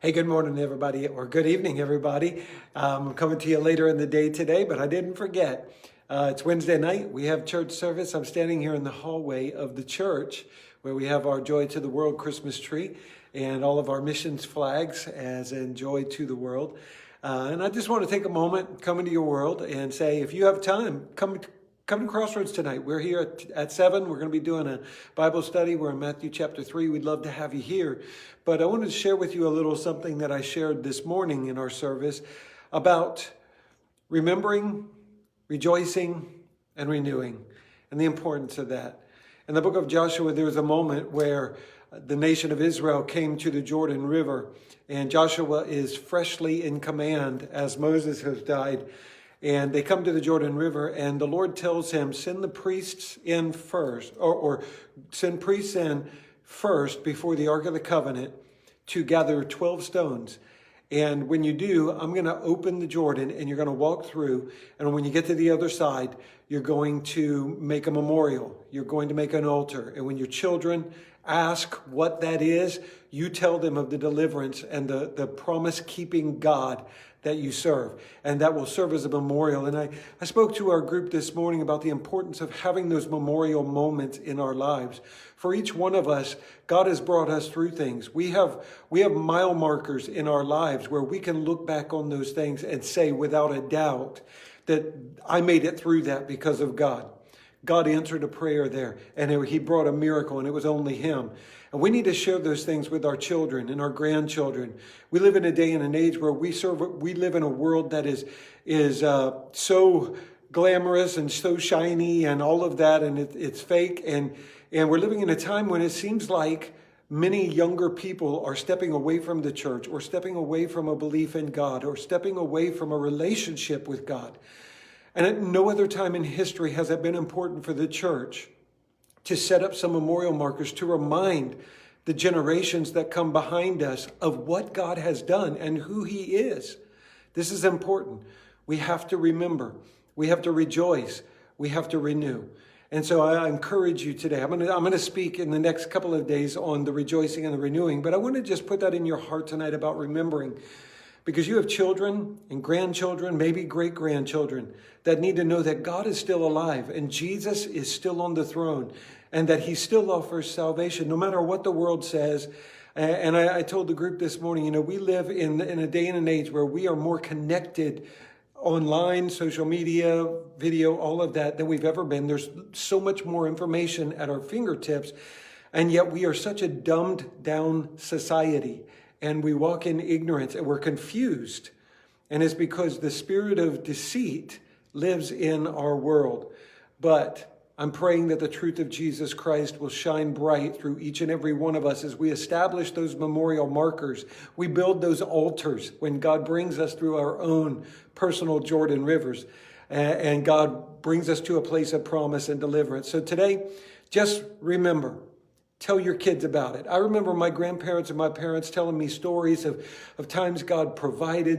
Hey, good morning, everybody, or good evening, everybody. I'm coming to you later in the day today, but I didn't forget. It's Wednesday night. We have church service. I'm standing here in the hallway of the church where we have our Joy to the World Christmas tree and all of our missions flags as in Joy to the World. And I just want to take a moment, come into your world and say, if you have time, come to Crossroads tonight. We're here at 7. We're going to be doing a Bible study. We're in Matthew chapter 3. We'd love to have you here. But I wanted to share with you a little something that I shared this morning in our service about remembering, rejoicing, and renewing, and the importance of that. In the book of Joshua, there was a moment where the nation of Israel came to the Jordan River, and Joshua is freshly in command as Moses has died. And they come to the Jordan River, and the Lord tells him, send the priests in first, or send priests in first before the Ark of the Covenant to gather 12 stones. And when you do, I'm going to open the Jordan, and you're going to walk through. And when you get to the other side, you're going to make a memorial. You're going to make an altar. And when your children ask what that is, you tell them of the deliverance and the promise-keeping God that you serve. And that will serve as a memorial. And I spoke to our group this morning about the importance of having those memorial moments in our lives. For each one of us, God has brought us through things. We have mile markers in our lives where we can look back on those things and say without a doubt that I made it through that because of God. God answered a prayer there, and He brought a miracle, and it was only Him. And we need to share those things with our children and our grandchildren. We live in a day and an age where we live in a world that is so glamorous and so shiny and all of that, and it's fake. And we're living in a time when it seems like many younger people are stepping away from the church, or stepping away from a belief in God, or stepping away from a relationship with God. And at no other time in history has it been important for the church to set up some memorial markers to remind the generations that come behind us of what God has done and who He is. This is important. We have to remember. We have to rejoice. We have to renew. And so I encourage you today. I'm going to speak in the next couple of days on the rejoicing and the renewing, but I want to just put that in your heart tonight about remembering. Because you have children and grandchildren, maybe great-grandchildren, that need to know that God is still alive and Jesus is still on the throne and that He still offers salvation no matter what the world says. And I told the group this morning, we live in a day and an age where we are more connected online, social media, video, all of that than we've ever been. There's so much more information at our fingertips, and yet we are such a dumbed-down society. And we walk in ignorance and we're confused. And it's because the spirit of deceit lives in our world. But I'm praying that the truth of Jesus Christ will shine bright through each and every one of us as we establish those memorial markers. We build those altars when God brings us through our own personal Jordan rivers. And God brings us to a place of promise and deliverance. So today, just remember. Tell your kids about it. I remember my grandparents and my parents telling me stories of times God provided,